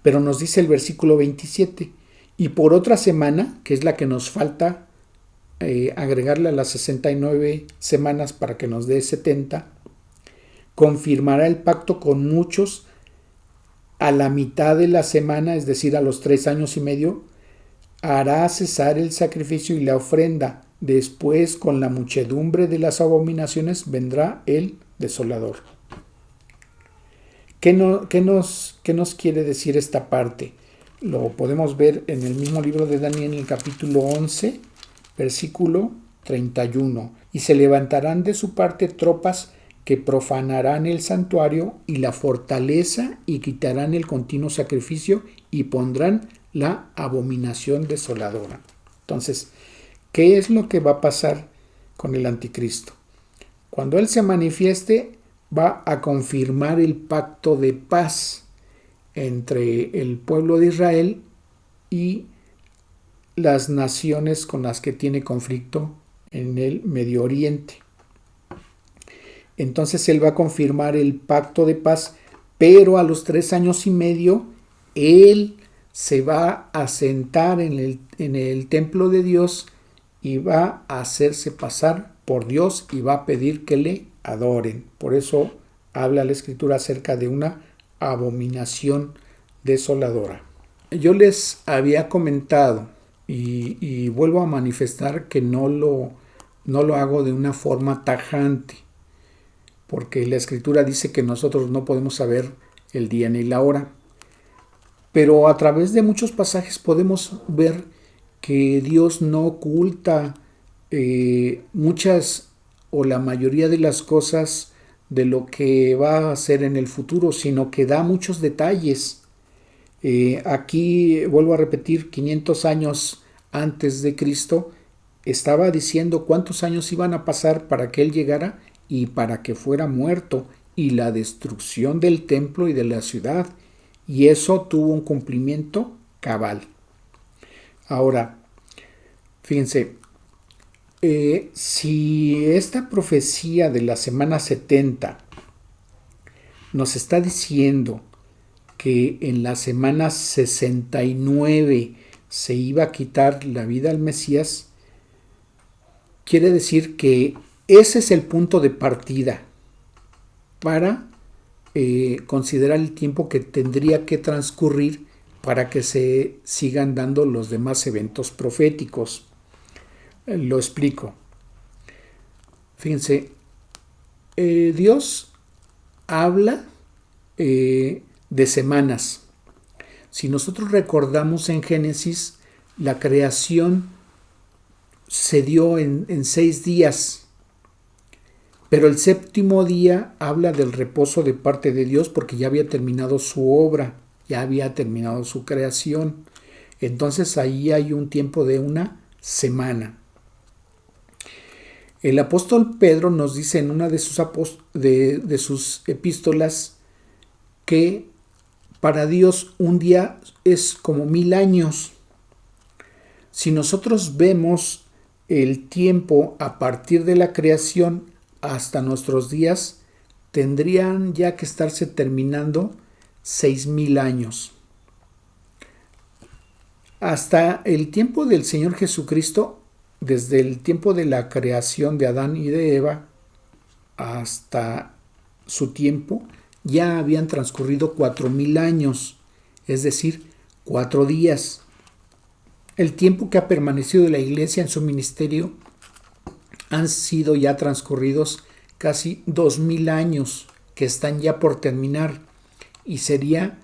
Pero nos dice el versículo 27, y por otra semana, que es la que nos falta agregarle a las 69 semanas para que nos dé 70, confirmará el pacto con muchos a la mitad de la semana, es decir, a los 3 años y medio, hará cesar el sacrificio y la ofrenda. Después, con la muchedumbre de las abominaciones, vendrá el desolador. ¿Qué nos quiere decir esta parte? Lo podemos ver en el mismo libro de Daniel, en el capítulo 11, versículo 31. Y se levantarán de su parte tropas que profanarán el santuario y la fortaleza y quitarán el continuo sacrificio y pondrán la abominación desoladora. Entonces, ¿qué es lo que va a pasar con el anticristo? Cuando él se manifieste, va a confirmar el pacto de paz entre el pueblo de Israel y las naciones con las que tiene conflicto en el Medio Oriente. Entonces él va a confirmar el pacto de paz, pero a los 3 años y medio él se va a sentar en el templo de Dios y va a hacerse pasar por Dios y va a pedir que le adoren. Por eso habla la Escritura acerca de una abominación desoladora. Yo les había comentado y vuelvo a manifestar que no lo hago de una forma tajante, porque la Escritura dice que nosotros no podemos saber el día ni la hora. Pero a través de muchos pasajes podemos ver que Dios no oculta muchas o la mayoría de las cosas de lo que va a hacer en el futuro, sino que da muchos detalles. Aquí vuelvo a repetir, 500 años antes de Cristo estaba diciendo cuántos años iban a pasar para que Él llegara y para que fuera muerto, y la destrucción del templo y de la ciudad, y eso tuvo un cumplimiento cabal. Ahora, fíjense, si esta profecía de la semana 70 nos está diciendo que en la semana 69 se iba a quitar la vida al Mesías, quiere decir que ese es el punto de partida para considerar el tiempo que tendría que transcurrir para que se sigan dando los demás eventos proféticos. Lo explico. Fíjense, Dios habla de semanas. Si nosotros recordamos en Génesis, la creación se dio en 6 días. Pero el 7º día habla del reposo de parte de Dios porque ya había terminado su obra, ya había terminado su creación. Entonces ahí hay un tiempo de una semana. El apóstol Pedro nos dice en una de sus epístolas que para Dios un día es como 1000 años. Si nosotros vemos el tiempo a partir de la creación hasta nuestros días, tendrían ya que estarse terminando 6000 años. Hasta el tiempo del Señor Jesucristo, desde el tiempo de la creación de Adán y de Eva hasta su tiempo, ya habían transcurrido 4000 años, es decir, 4 días. El tiempo que ha permanecido la Iglesia en su ministerio han sido ya transcurridos casi 2000 años que están ya por terminar, y sería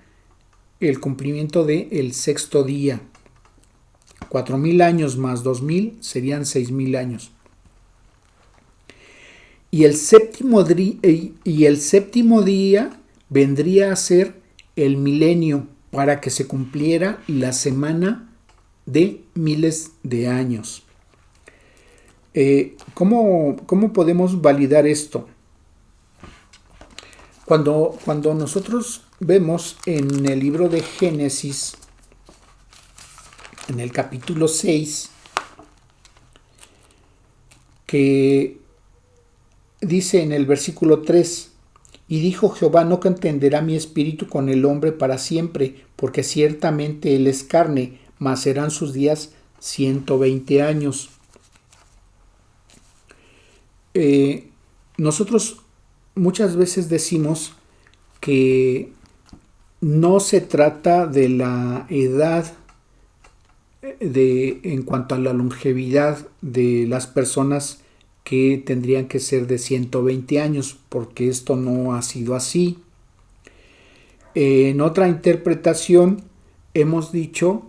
el cumplimiento del 6º día. 4000 años más 2000 serían 6000 años. Y el séptimo día vendría a ser el milenio, para que se cumpliera la semana de miles de años. ¿Cómo podemos validar esto? Cuando nosotros vemos en el libro de Génesis, en el capítulo 6, que dice en el versículo 3, y dijo Jehová, no contenderá mi espíritu con el hombre para siempre, porque ciertamente él es carne, mas serán sus días 120 años. Nosotros muchas veces decimos que no se trata de la edad en cuanto a la longevidad de las personas que tendrían que ser de 120 años, porque esto no ha sido así. En otra interpretación hemos dicho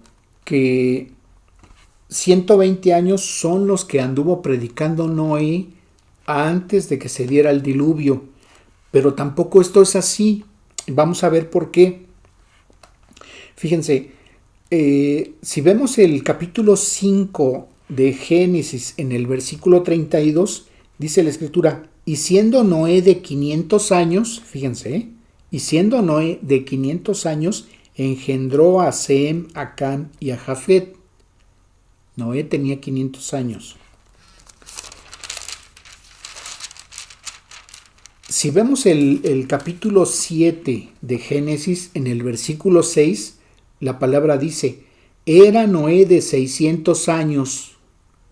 que 120 años son los que anduvo predicando Noé antes de que se diera el diluvio, Pero tampoco esto es así. Vamos a ver por qué. Fíjense, si vemos el capítulo 5 de Génesis en el versículo 32, dice la escritura, y siendo Noé de 500 años, fíjense, y siendo Noé de 500 años, engendró a Sem, a Cam y a Jafet. Noé tenía 500 años. Si vemos el capítulo 7 de Génesis, en el versículo 6, la palabra dice, era Noé de 600 años.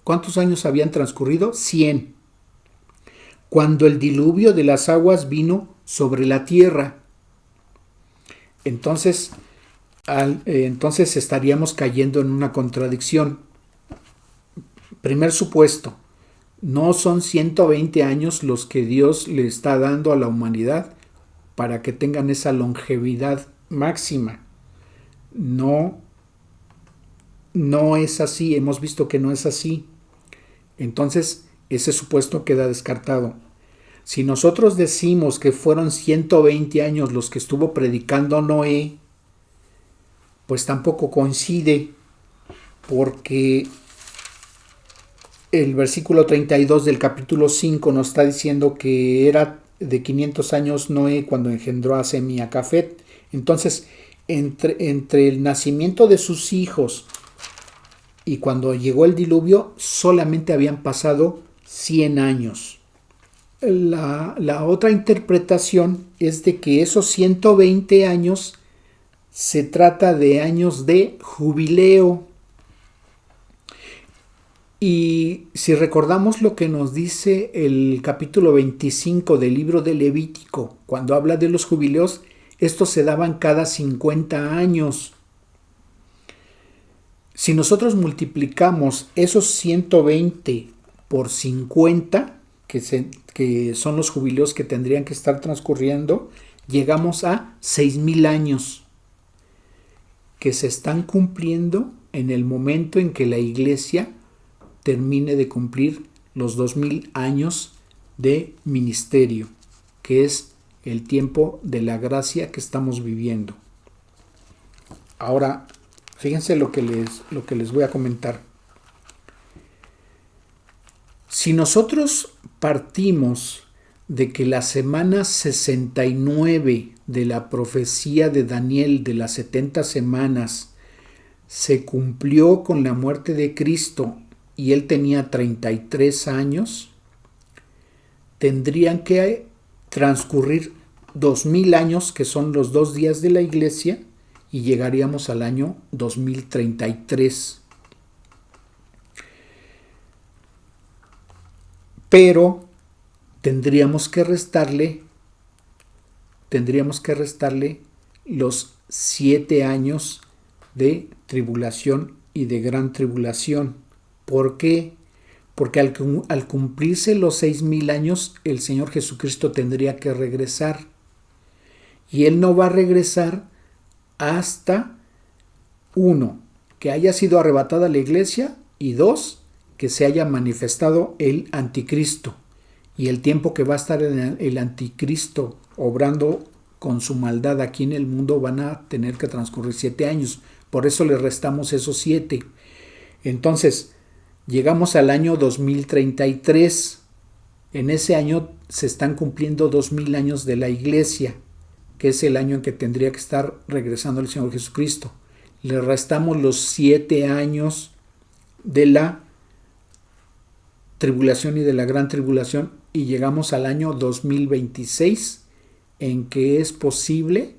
¿Cuántos años habían transcurrido? 100. Cuando el diluvio de las aguas vino sobre la tierra. Entonces estaríamos cayendo en una contradicción. Primer supuesto, no son 120 años los que Dios le está dando a la humanidad para que tengan esa longevidad máxima. No es así, hemos visto que no es así. Entonces, ese supuesto queda descartado. Si nosotros decimos que fueron 120 años los que estuvo predicando Noé, pues tampoco coincide, porque el versículo 32 del capítulo 5 nos está diciendo que era de 500 años Noé cuando engendró a Sem y a Jafet. Entonces, entre el nacimiento de sus hijos y cuando llegó el diluvio, solamente habían pasado 100 años. La otra interpretación es de que esos 120 años se trata de años de jubileo. Y si recordamos lo que nos dice el capítulo 25 del libro de Levítico, cuando habla de los jubileos, estos se daban cada 50 años. Si nosotros multiplicamos esos 120 por 50, que son los jubileos que tendrían que estar transcurriendo, llegamos a 6,000 años que se están cumpliendo en el momento en que la iglesia termine de cumplir los 2,000 años de ministerio, que es el tiempo de la gracia que estamos viviendo. Ahora, fíjense lo que les voy a comentar. Si nosotros partimos de que la semana 69 de la profecía de Daniel de las 70 semanas se cumplió con la muerte de Cristo y él tenía 33 años, tendrían que transcurrir 2,000 años, que son los 2 días de la iglesia, y llegaríamos al año 2033. Pero tendríamos que restarle los 7 años de tribulación y de gran tribulación. ¿Por qué? Porque al cumplirse los 6,000 años, el Señor Jesucristo tendría que regresar. Y Él no va a regresar hasta, 1, que haya sido arrebatada la iglesia, y 2, que se haya manifestado el anticristo. Y el tiempo que va a estar el anticristo obrando con su maldad aquí en el mundo van a tener que transcurrir 7 años. Por eso le restamos esos 7. Entonces, llegamos al año 2033. En ese año se están cumpliendo 2,000 años de la iglesia, que es el año en que tendría que estar regresando el Señor Jesucristo. Le restamos los 7 años de la tribulación y de la gran tribulación y llegamos al año 2026, en que es posible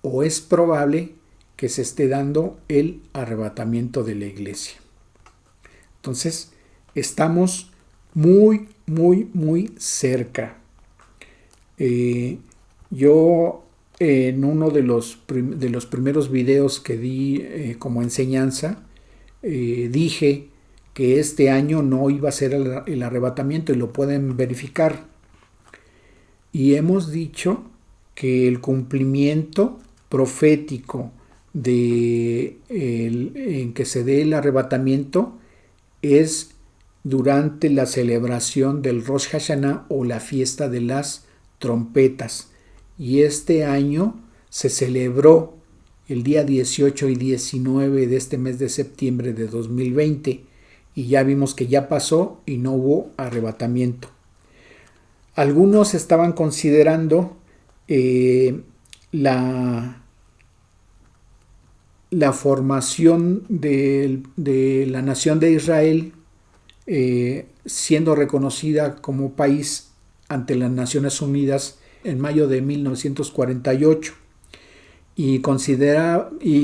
o es probable que se esté dando el arrebatamiento de la iglesia. Entonces, estamos muy, muy, muy cerca. Yo en uno de los primeros videos que di como enseñanza, dije que este año no iba a ser el arrebatamiento, y lo pueden verificar. Y hemos dicho que el cumplimiento profético en que se dé el arrebatamiento es durante la celebración del Rosh Hashanah, o la fiesta de las trompetas. Y este año se celebró el día 18 y 19 de este mes de septiembre de 2020 y ya vimos que ya pasó y no hubo arrebatamiento. Algunos estaban considerando la formación de la nación de Israel siendo reconocida como país ante las Naciones Unidas en mayo de 1948 y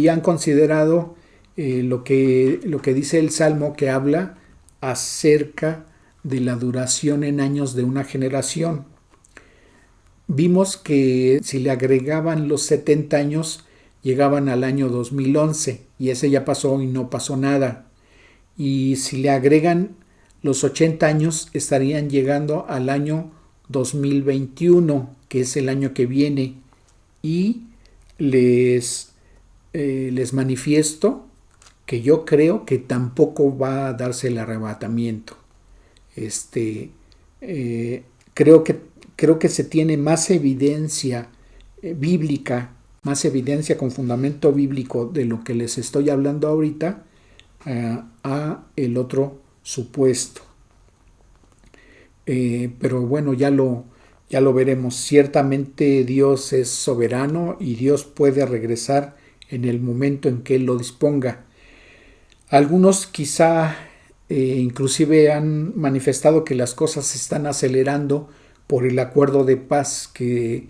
han considerado lo que dice el Salmo, que habla acerca de la duración en años de una generación. Vimos que si le agregaban los 70 años, llegaban al año 2011 y ese ya pasó y no pasó nada. Y si le agregan los 80 años, estarían llegando al año 2021, que es el año que viene. Y les manifiesto que yo creo que tampoco va a darse el arrebatamiento. Creo que se tiene más evidencia bíblica, más evidencia con fundamento bíblico de lo que les estoy hablando ahorita a el otro supuesto. Pero bueno, ya lo veremos. Ciertamente Dios es soberano y Dios puede regresar en el momento en que Él lo disponga. Algunos quizá inclusive han manifestado que las cosas se están acelerando por el acuerdo de paz que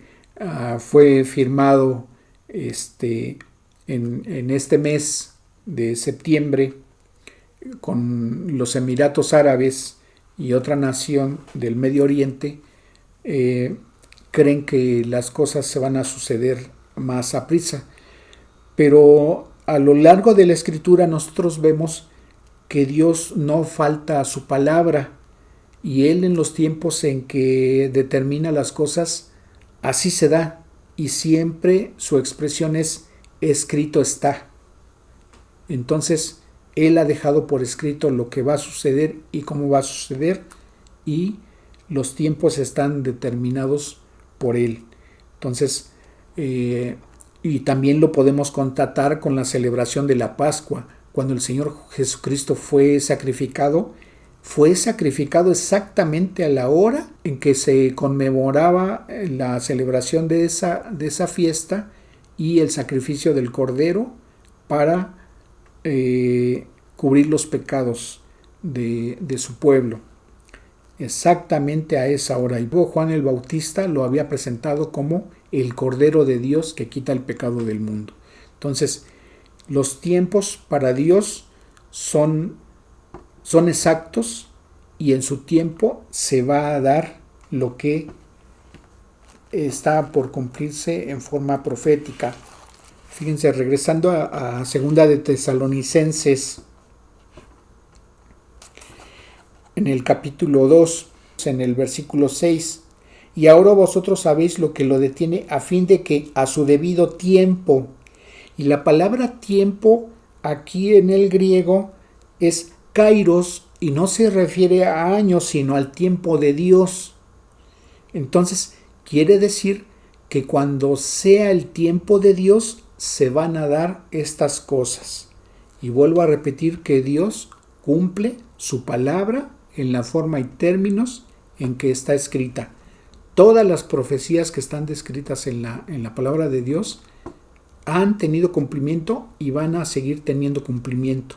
fue firmado en este mes de septiembre con los Emiratos Árabes y otra nación del Medio Oriente. Creen que las cosas se van a suceder más a prisa, pero a lo largo de la Escritura nosotros vemos que Dios no falta a su palabra y Él en los tiempos en que determina las cosas así se da, y siempre su expresión es escrito está. Entonces Él ha dejado por escrito lo que va a suceder y cómo va a suceder, y los tiempos están determinados por Él. Entonces y también lo podemos constatar con la celebración de la Pascua. Cuando el Señor Jesucristo fue sacrificado exactamente a la hora en que se conmemoraba la celebración de esa fiesta y el sacrificio del Cordero para cubrir los pecados de su pueblo. Exactamente a esa hora. Y Juan el Bautista lo había presentado como el Cordero de Dios que quita el pecado del mundo. Entonces, los tiempos para Dios son exactos y en su tiempo se va a dar lo que está por cumplirse en forma profética. Fíjense, regresando a Segunda de Tesalonicenses, en el capítulo 2, en el versículo 6, y ahora vosotros sabéis lo que lo detiene, a fin de que a su debido tiempo, y la palabra tiempo aquí en el griego es kairos, y no se refiere a años, sino al tiempo de Dios. Entonces, quiere decir que cuando sea el tiempo de Dios, se van a dar estas cosas. Y vuelvo a repetir que Dios cumple su palabra en la forma y términos en que está escrita. Todas las profecías que están descritas en la palabra de Dios han tenido cumplimiento y van a seguir teniendo cumplimiento.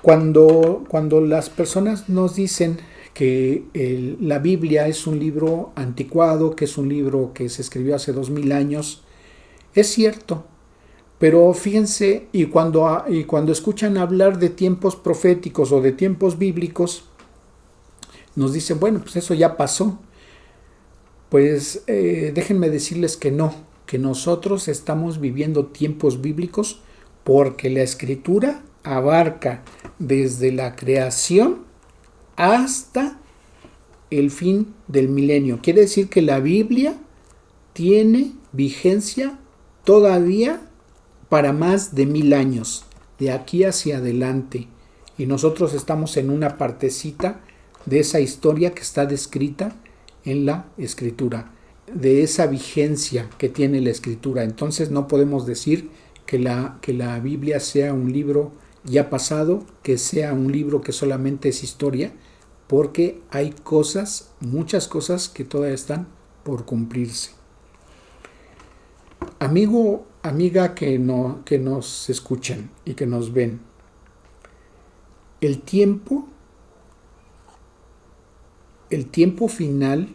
Cuando las personas nos dicen que la Biblia es un libro anticuado, que es un libro que se escribió hace 2000 años, es cierto. Pero fíjense, y cuando escuchan hablar de tiempos proféticos o de tiempos bíblicos, nos dicen, bueno, pues eso ya pasó. Pues déjenme decirles que no, que nosotros estamos viviendo tiempos bíblicos porque la Escritura abarca desde la creación hasta el fin del milenio. Quiere decir que la Biblia tiene vigencia todavía para más de 1000 años, de aquí hacia adelante. Y nosotros estamos en una partecita de esa historia que está descrita en la Escritura, de esa vigencia que tiene la Escritura. Entonces no podemos decir que la Biblia sea un libro ya pasado, que sea un libro que solamente es historia, porque hay cosas, muchas cosas que todavía están por cumplirse. Amigo, amiga que nos escuchan y que nos ven, el tiempo final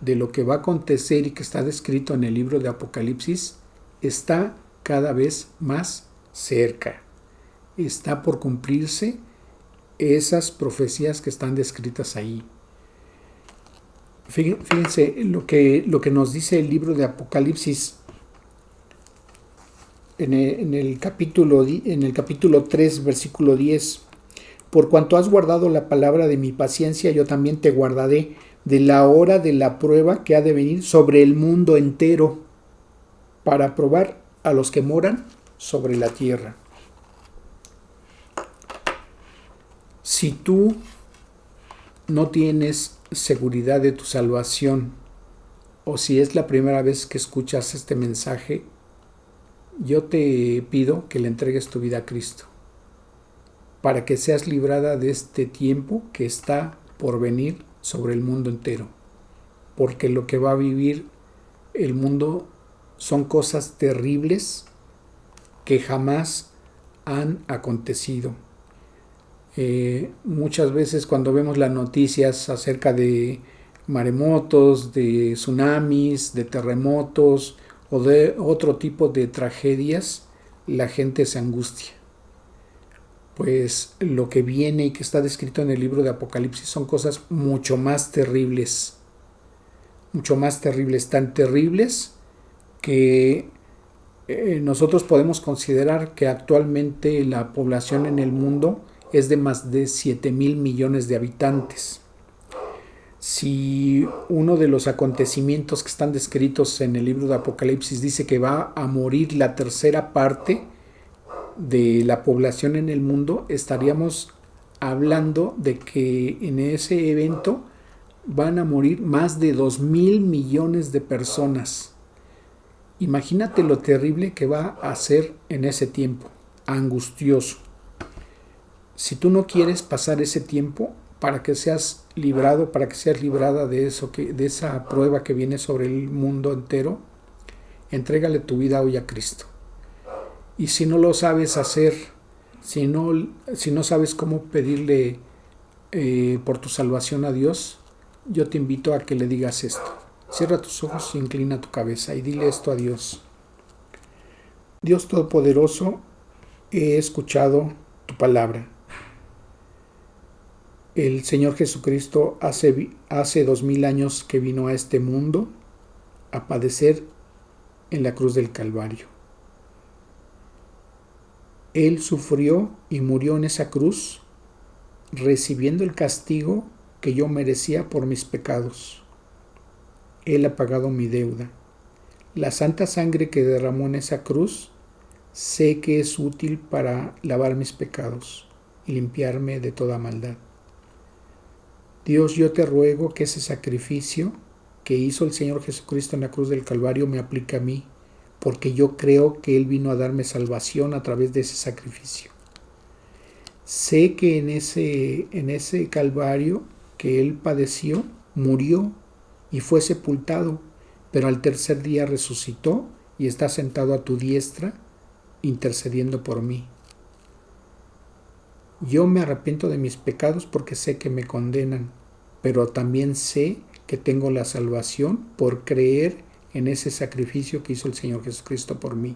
de lo que va a acontecer y que está descrito en el libro de Apocalipsis está cada vez más cerca. Está por cumplirse esas profecías que están descritas ahí. Fíjense lo que nos dice el libro de Apocalipsis en el capítulo 3, versículo 10. Por cuanto has guardado la palabra de mi paciencia, yo también te guardaré de la hora de la prueba que ha de venir sobre el mundo entero, para probar a los que moran sobre la tierra. Si tú no tienes seguridad de tu salvación, o si es la primera vez que escuchas este mensaje, yo te pido que le entregues tu vida a Cristo, para que seas librada de este tiempo que está por venir sobre el mundo entero. Porque lo que va a vivir el mundo son cosas terribles que jamás han acontecido. Muchas veces cuando vemos las noticias acerca de maremotos, de tsunamis, de terremotos o de otro tipo de tragedias, la gente se angustia. Pues lo que viene y que está descrito en el libro de Apocalipsis son cosas mucho más terribles, tan terribles que nosotros podemos considerar que actualmente la población en el mundo es de más de 7,000 millones de habitantes. Si uno de los acontecimientos que están descritos en el libro de Apocalipsis dice que va a morir la tercera parte de la población en el mundo, estaríamos hablando de que en ese evento van a morir más de 2,000 millones de personas. Imagínate lo terrible que va a ser en ese tiempo, angustioso. Si tú no quieres pasar ese tiempo para que seas librado, para que seas librada de esa prueba que viene sobre el mundo entero, entrégale tu vida hoy a Cristo. Y si no lo sabes hacer, si no sabes cómo pedirle por tu salvación a Dios, yo te invito a que le digas esto. Cierra tus ojos e inclina tu cabeza y dile esto a Dios. Dios Todopoderoso, he escuchado tu palabra. El Señor Jesucristo hace 2,000 años que vino a este mundo a padecer en la cruz del Calvario. Él sufrió y murió en esa cruz, recibiendo el castigo que yo merecía por mis pecados. Él ha pagado mi deuda. La santa sangre que derramó en esa cruz, sé que es útil para lavar mis pecados y limpiarme de toda maldad. Dios, yo te ruego que ese sacrificio que hizo el Señor Jesucristo en la cruz del Calvario me aplique a mí, porque yo creo que Él vino a darme salvación a través de ese sacrificio. Sé que en ese Calvario que Él padeció, murió y fue sepultado, pero al tercer día resucitó y está sentado a tu diestra, intercediendo por mí. Yo me arrepiento de mis pecados porque sé que me condenan, pero también sé que tengo la salvación por creer en ese sacrificio que hizo el Señor Jesucristo por mí.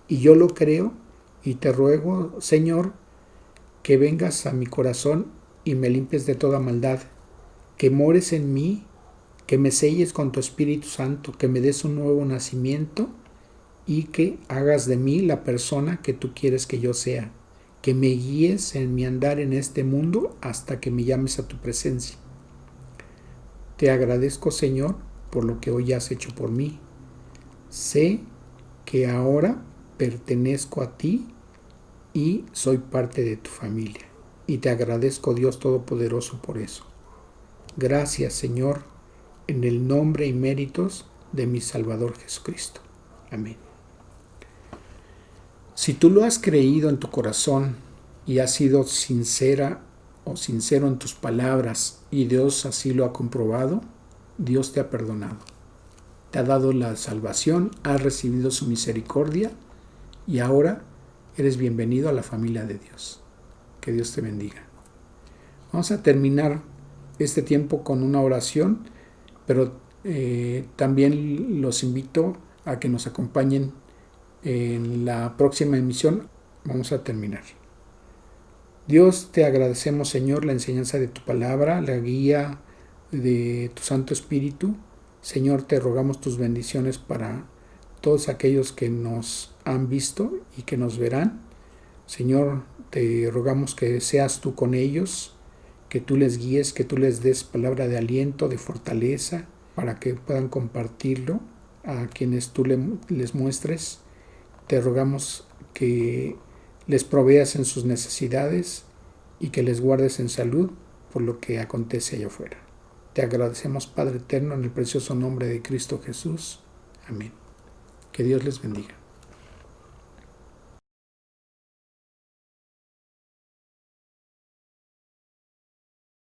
Y yo lo creo y te ruego, Señor, que vengas a mi corazón y me limpies de toda maldad, que mores en mí, que me selles con tu Espíritu Santo, que me des un nuevo nacimiento y que hagas de mí la persona que tú quieres que yo sea, que me guíes en mi andar en este mundo hasta que me llames a tu presencia. Te agradezco, Señor, por lo que hoy has hecho por mí. Sé que ahora pertenezco a ti y soy parte de tu familia. Y te agradezco, Dios Todopoderoso, por eso. Gracias, Señor, en el nombre y méritos de mi Salvador Jesucristo. Amén. Si tú lo has creído en tu corazón y has sido sincera o sincero en tus palabras y Dios así lo ha comprobado, Dios te ha perdonado. Te ha dado la salvación, has recibido su misericordia y ahora eres bienvenido a la familia de Dios. Que Dios te bendiga. Vamos a terminar este tiempo con una oración, pero también los invito a que nos acompañen en la próxima emisión. Vamos a terminar. Dios, te agradecemos, Señor, la enseñanza de tu palabra, la guía de tu Santo Espíritu. Señor, te rogamos tus bendiciones para todos aquellos que nos han visto y que nos verán. Señor, te rogamos que seas tú con ellos, que tú les guíes, que tú les des palabra de aliento, de fortaleza, para que puedan compartirlo a quienes tú les muestres. Te rogamos que les proveas en sus necesidades y que les guardes en salud por lo que acontece allá afuera. Te agradecemos, Padre eterno, en el precioso nombre de Cristo Jesús. Amén. Que Dios les bendiga.